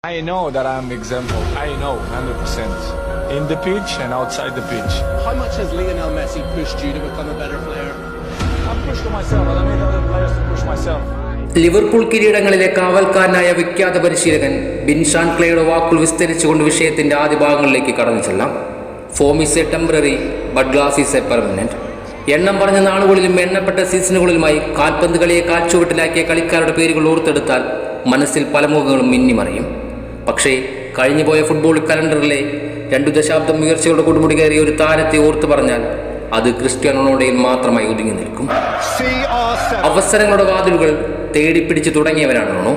I know that I'm exemplary. I know 100%. In the pitch and outside the pitch. How much has Lionel Messi pushed you to become a better player? I'm pushed myself. I don't need other players to push myself. Liverpool കിരീടങ്ങളിലെ കാവൽക്കാരനായ വിഖ്യാത പരിശീലകൻ ബിൻഷാൻ ക്ലേയുടെ വാക്കുകൾ വിസ്തരിച്ചുകൊണ്ട് വിഷയത്തിന്റെ ആദ്യ ഭാഗങ്ങളിലേക്ക് കടന്നു ചെല്ലാം. Form is A temporary but glass is A permanent. എണ്ണം പറഞ്ഞ നാളുകളിലും എണ്ണപ്പെട്ട സീസണുകളിലുമായി കാൽപന്ത് കളിയെ കാൽച്ചുവട്ടിലാക്കിയ കളിക്കാരുടെ പേരുകൾ ഓർത്തെടുത്താൽ മനസ്സിൽ പല മുഖങ്ങളും മിന്നിമറിയും. പക്ഷേ കഴിഞ്ഞുപോയ ഫുട്ബോൾ കലണ്ടറിലെ 2 ദശാബ്ദം ഉയർച്ചകളുടെ കൊടുമുടി കയറിയ ഒരു താരത്തെ ഓർത്തു പറഞ്ഞാൽ അത് ക്രിസ്ത്യാനോ റൊണാൾഡോയിൽ മാത്രമായി ഒതുങ്ങി നിൽക്കും. അവസരങ്ങളുടെ വാതിലുകൾ തേടിപ്പിടിച്ച് തുടങ്ങിയവനാണ് റൊണോ.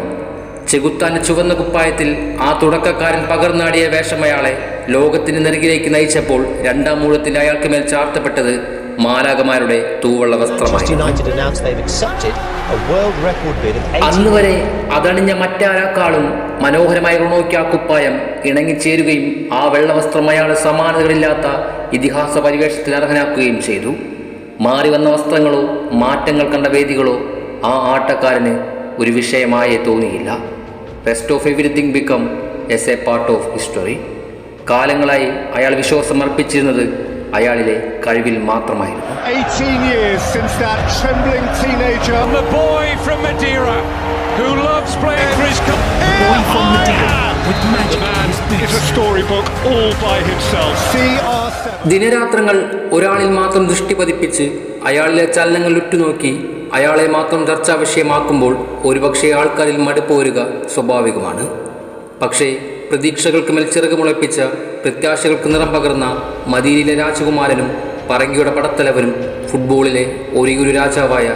ചെകുത്താന്റെ ചുവന്ന കുപ്പായത്തിൽ ആ തുടക്കക്കാരൻ പകർന്നാടിയ വേഷം അയാളെ ലോകത്തിന് നെറുകിലേക്ക് നയിച്ചപ്പോൾ രണ്ടാം ഊഴത്തിൽ അയാൾക്ക് മേൽ ചാർത്തപ്പെട്ടത് മാലാകമാരുടെ തൂവള്ള വസ്ത്രമായിരുന്നു. അന്നുവരെ അതണിഞ്ഞ മറ്റാരാക്കാളും മനോഹരമായ റൊണോയ്ക്ക് ആ കുപ്പായം ഇണങ്ങിച്ചേരുകയും ആ വെള്ളവസ്ത്രം അയാളെ സമാനതകളില്ലാത്ത ഇതിഹാസ പരിവേഷത്തിൽ അർഹനാക്കുകയും ചെയ്തു. മാറി വന്ന വസ്ത്രങ്ങളോ മാറ്റങ്ങൾ കണ്ട വേദികളോ ആ ആട്ടക്കാരന് ഒരു വിഷയമായേ തോന്നിയില്ല. Rest of everything become S A part of history. കാലങ്ങളായി അയാൾ വിശ്വാസം അർപ്പിച്ചിരുന്നത് അയാളിലെ കഴിവിൽ മാത്രമായിരുന്നു. 18 years since that trembling teenager, the boy from Madeira who loves playing for his country. The boy from Madeira with magic in his boots. It's a storybook all by himself. CR7. ദിനരാത്രങ്ങൾ ഒരാളിൽ മാത്രം ദൃഷ്ടി പതിപ്പിച്ച് അയാളിലെ ചലനങ്ങൾ ഉറ്റുനോക്കി അയാളെ മാത്രം ചർച്ചാ വിഷയമാക്കുമ്പോൾ ഒരുപക്ഷെ ആൾക്കാരിൽ മടുപ്പ് വരിക സ്വാഭാവികമാണ്. പക്ഷേ പ്രതീക്ഷകൾക്ക് മേൽ ചിറക് മുളപ്പിച്ച പ്രത്യാശകൾക്ക് നിറം പകർന്ന മദീനയിലെ രാജകുമാരനും പറങ്കിയുടെ പടത്തലവനും ഫുട്ബോളിലെ ഒരേയൊരു രാജാവായ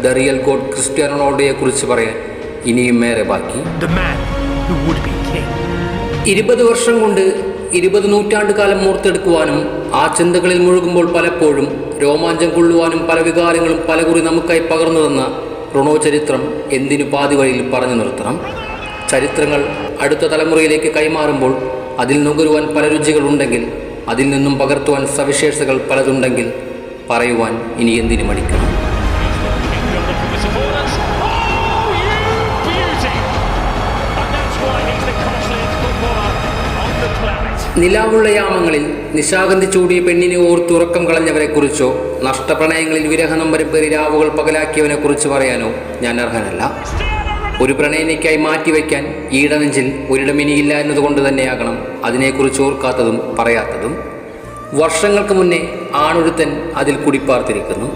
ദ റിയൽ ഗോഡ് ക്രിസ്ത്യാനോ റൊണാൾഡോയെക്കുറിച്ച് പറയാൻ ഇനിയും ഏറെ ബാക്കി. 20 വർഷം കൊണ്ട് 20 നൂറ്റാണ്ട് കാലം ഓർത്തെടുക്കുവാനും ആ ചിന്തകളിൽ മുഴുകുമ്പോൾ പലപ്പോഴും രോമാഞ്ചം കൊള്ളുവാനും പല വികാരങ്ങളും പലകുറി നമുക്കായി പകർന്നു തന്ന റൊണോ ചരിത്രം എന്തിനു പാതി വഴിയിൽ പറഞ്ഞു നിർത്തണം. ചരിത്രങ്ങൾ അടുത്ത തലമുറയിലേക്ക് കൈമാറുമ്പോൾ അതിൽ നുകരുവാൻ പല രുചികളുണ്ടെങ്കിൽ അതിൽ നിന്നും പകർത്തുവാൻ സവിശേഷതകൾ പലതുണ്ടെങ്കിൽ പറയുവാൻ ഇനി എന്തിനു മടിക്കണം. നിലാവുള്ള യാമങ്ങളിൽ നിശാഗന്ധി ചൂടിയ പെണ്ണിനെ ഓർത്തുറക്കം കളഞ്ഞവരെക്കുറിച്ചോ നഷ്ടപ്രണയങ്ങളിൽ വിരഹനമ്പരം പേറി രാവുകൾ പകലാക്കിയവനെക്കുറിച്ച് പറയാനോ ഞാൻ അർഹനല്ല. ഒരു പ്രണയനിക്കായി മാറ്റിവെക്കാൻ ഈടനെഞ്ചിൽ ഒരിടമിനിയില്ല എന്നതുകൊണ്ട് തന്നെയാകണം അതിനെക്കുറിച്ച് ഓർക്കാത്തതും പറയാത്തതും. വർഷങ്ങൾക്ക് മുന്നേ ആണൊരുത്തൻ അതിൽ കുടിപ്പാർത്തിരിക്കുന്നു.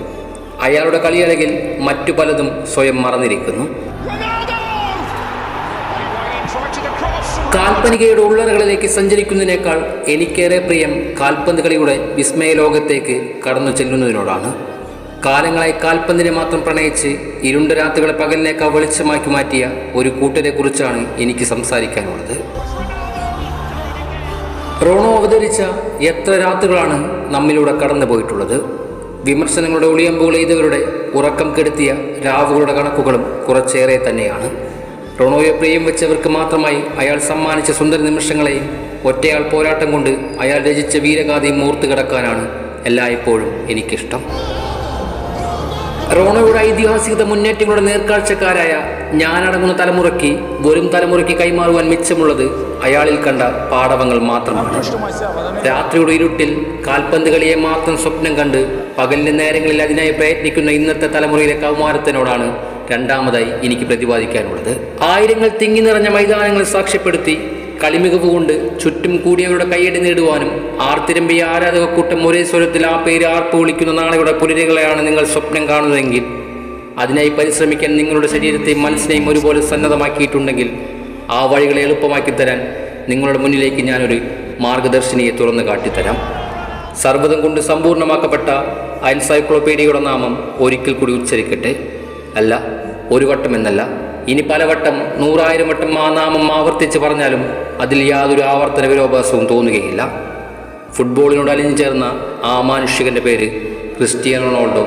അയാളുടെ കളിയഴകിൽ മറ്റു പലതും സ്വയം മറന്നിരിക്കുന്നു. കാൽപ്പനികയുടെ ഉള്ളറകളിലേക്ക് സഞ്ചരിക്കുന്നതിനേക്കാൾ എനിക്കേറെ പ്രിയം കാൽപന്ത് കളിയുടെ വിസ്മയ ലോകത്തേക്ക് കടന്നു ചെല്ലുന്നതിനോടാണ്. കാലങ്ങളായി കാൽപന്തിനെ മാത്രം പ്രണയിച്ച് ഇരുണ്ട രാത്രികളെ പകലിനേക്കാൾ വെളിച്ചമാക്കി മാറ്റിയ ഒരു കൂട്ടരെ കുറിച്ചാണ് എനിക്ക് സംസാരിക്കാനുള്ളത്. റോണോ അവതരിച്ച എത്ര രാത്രികളാണ് നമ്മിലൂടെ കടന്നു പോയിട്ടുള്ളത്. വിമർശനങ്ങളുടെ ഒളിയമ്പുകൾ ചെയ്തവരുടെ ഉറക്കം കെടുത്തിയ രാവുകളുടെ കണക്കുകളും കുറച്ചേറെ തന്നെയാണ്. റോണോയെ പ്രിയം വെച്ചവർക്ക് മാത്രമായി അയാൾ സമ്മാനിച്ച സുന്ദര നിമിഷങ്ങളെയും ഒറ്റയാൾ പോരാട്ടം കൊണ്ട് അയാൾ രചിച്ച വീരഗാഥയും ഓർത്തു കിടക്കാനാണ് എല്ലായ്പ്പോഴും എനിക്കിഷ്ടം. റോണോയുടെ ഐതിഹാസികത മുന്നേറ്റങ്ങളുടെ നേർക്കാഴ്ചക്കാരായ ഞാനടങ്ങുന്ന തലമുറയ്ക്ക് വരും തലമുറയ്ക്ക് കൈമാറുവാൻ മിച്ചമുള്ളത് അയാളിൽ കണ്ട പാടവങ്ങൾ മാത്രമാണ്. രാത്രിയുടെ ഇരുട്ടിൽ കാൽപന്ത് കളിയെ മാത്രം സ്വപ്നം കണ്ട് പകലിന്റെ നേരങ്ങളിൽ അതിനായി പ്രയത്നിക്കുന്ന ഇന്നത്തെ തലമുറയിലെ കൗമാരത്തിനോടാണ് രണ്ടാമതായി എനിക്ക് പ്രതിപാദിക്കാനുള്ളത്. ആയിരങ്ങൾ തിങ്ങി നിറഞ്ഞ മൈതാനങ്ങൾ സാക്ഷ്യപ്പെടുത്തി കളിമികവ് കൊണ്ട് ചുറ്റും കൂടിയവരുടെ കൈയടി നേടുവാനും ആർത്തിരമ്പിയ ആരാധകക്കൂട്ടം ഒരേ സ്വരത്തിൽ ആ പേര് ആർപ്പ് വിളിക്കുന്ന നാളെയുടെ പുലരികളെയാണ് നിങ്ങൾ സ്വപ്നം കാണുന്നതെങ്കിൽ അതിനായി പരിശ്രമിക്കാൻ നിങ്ങളുടെ ശരീരത്തെയും മനസ്സിനെയും ഒരുപോലെ സന്നദ്ധമാക്കിയിട്ടുണ്ടെങ്കിൽ ആ വഴികളെ എളുപ്പമാക്കി തരാൻ നിങ്ങളുടെ മുന്നിലേക്ക് ഞാനൊരു മാർഗദർശിനിയെ തുറന്നു കാട്ടിത്തരാം. സർവ്വതം കൊണ്ട് സമ്പൂർണ്ണമാക്കപ്പെട്ട എൻസൈക്ലോപീഡിയയുടെ നാമം ഒരിക്കൽ കൂടി ഉച്ചരിക്കട്ടെ. അല്ല, ഒരു വട്ടം എന്നല്ല, ഇനി പലവട്ടം 100,000 വട്ടം ആ നാമം ആവർത്തിച്ച് പറഞ്ഞാലും അതിൽ യാതൊരു ആവർത്തന വിരോധാസവും തോന്നുകയില്ല. ഫുട്ബോളിനോട് അലിഞ്ഞു ചേർന്ന ആ മാനുഷികന്റെ പേര് ക്രിസ്ത്യാനോ റൊണാൾഡോ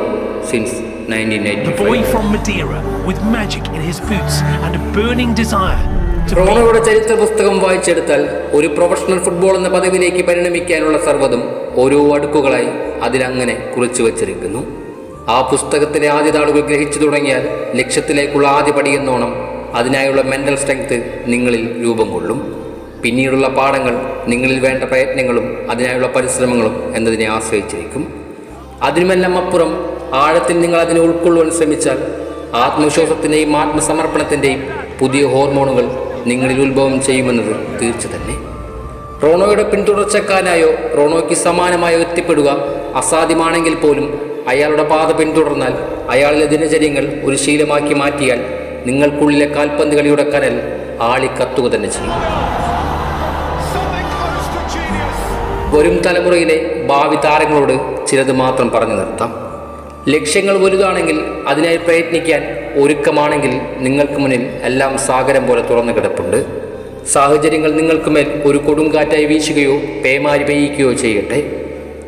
സിൻസ് 1995. റോണോയുടെ ചരിത്ര പുസ്തകം വായിച്ചെടുത്താൽ ഒരു പ്രൊഫഷണൽ ഫുട്ബോൾ എന്ന പദവിയിലേക്ക് പരിണമിക്കാനുള്ള സർവ്വതും ഓരോ അടുക്കുകളായി അതിലങ്ങനെ കുറിച്ചു വച്ചിരിക്കുന്നു. ആ പുസ്തകത്തിലെ ആദ്യ താളുകൾ ഗ്രഹിച്ചു തുടങ്ങിയാൽ ലക്ഷ്യത്തിലേക്കുള്ള ആദ്യ പടിയെന്നോണം അതിനായുള്ള മെന്റൽ സ്ട്രെങ്ത് നിങ്ങളിൽ രൂപം കൊള്ളും. പിന്നീടുള്ള പാഠങ്ങൾ നിങ്ങളിൽ വേണ്ട പ്രയത്നങ്ങളും അതിനായുള്ള പരിശ്രമങ്ങളും എന്നതിനെ ആശ്രയിച്ചിരിക്കും. അതിനുമെല്ലാം അപ്പുറം ആഴത്തിൽ നിങ്ങൾ അതിനെ ഉൾക്കൊള്ളുവാൻ ശ്രമിച്ചാൽ ആത്മവിശ്വാസത്തിൻ്റെയും ആത്മസമർപ്പണത്തിൻ്റെയും പുതിയ ഹോർമോണുകൾ നിങ്ങളിൽ ഉത്ഭവം ചെയ്യുമെന്നത് തീർച്ച തന്നെ. റോണോയുടെ പിന്തുടർച്ചക്കാരനായോ റോണോയ്ക്ക് സമാനമായോ എത്തിപ്പെടുക അസാധ്യമാണെങ്കിൽ പോലും അയാളുടെ പാത പിന്തുടർന്നാൽ, അയാളിലെ ദിനചര്യങ്ങൾ ഒരു ശീലമാക്കി മാറ്റിയാൽ നിങ്ങൾക്കുള്ളിലെ കാൽപന്ത് കളിയുടെ കനൽ ആളിക്കത്തുക തന്നെ ചെയ്യും. വരും തലമുറയിലെ ഭാവി താരങ്ങളോട് ചിലത് മാത്രം പറഞ്ഞു നിർത്താം. ലക്ഷ്യങ്ങൾ വലുതാണെങ്കിൽ അതിനായി പ്രയത്നിക്കാൻ ഒരുക്കമാണെങ്കിൽ നിങ്ങൾക്ക് മുന്നിൽ എല്ലാം സാഗരം പോലെ തുറന്നു കിടപ്പുണ്ട്. സാഹചര്യങ്ങൾ നിങ്ങൾക്കുമേൽ ഒരു കൊടുങ്കാറ്റായി വീശുകയോ പേമാരി പെയ്യിക്കുകയോ ചെയ്യട്ടെ.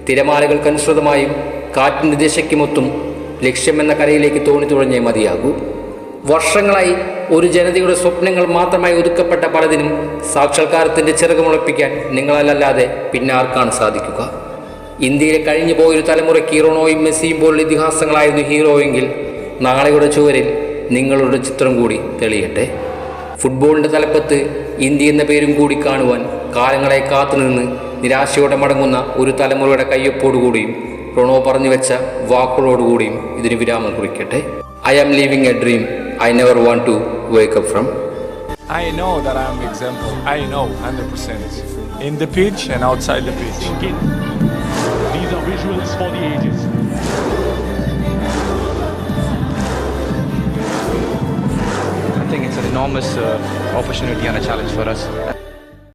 തിരമാലകൾക്കനുസൃതമായും കാറ്റിൻ്റെ ദിശയ്ക്കുമൊത്തും ലക്ഷ്യമെന്ന കരയിലേക്ക് തോണി തുഴഞ്ഞേ മതിയാകൂ. വർഷങ്ങളായി ഒരു ജനതയുടെ സ്വപ്നങ്ങൾ മാത്രമായി ഒതുക്കപ്പെട്ട പലതിനും സാക്ഷാത്കാരത്തിൻ്റെ ചിറകുമുളപ്പിക്കാൻ നിങ്ങളല്ലാതെ പിന്നെ ആർക്കാണ് സാധിക്കുക? ഇന്ത്യയിലെ കഴിഞ്ഞു പോയൊരു തലമുറയ്ക്ക് റോണോയും മെസ്സിയും പോലുള്ള ഇതിഹാസങ്ങളായിരുന്നു ഹീറോയെങ്കിൽ നാളെയുടെ ചുവരിൽ നിങ്ങളുടെ ചിത്രം കൂടി തെളിയട്ടെ. ഫുട്ബോളിൻ്റെ തലപ്പത്ത് ഇന്ത്യ എന്ന പേരും കൂടി കാണുവാൻ കാലങ്ങളെ കാത്തുനിന്ന് നിരാശയോടെ മടങ്ങുന്ന ഒരു തലമുറയുടെ കയ്യൊപ്പോടുകൂടിയും റോണോ പറഞ്ഞു വെച്ച വാക്കുകളോടുകൂടിയും ഇതിന് വിരാമം കുറിക്കട്ടെ. I am living a dream I never want to wake up from. I know that I'm example. I know 100%. In the pitch and outside the pitch. These are visuals for the ages. I think it's an enormous opportunity and a challenge for us.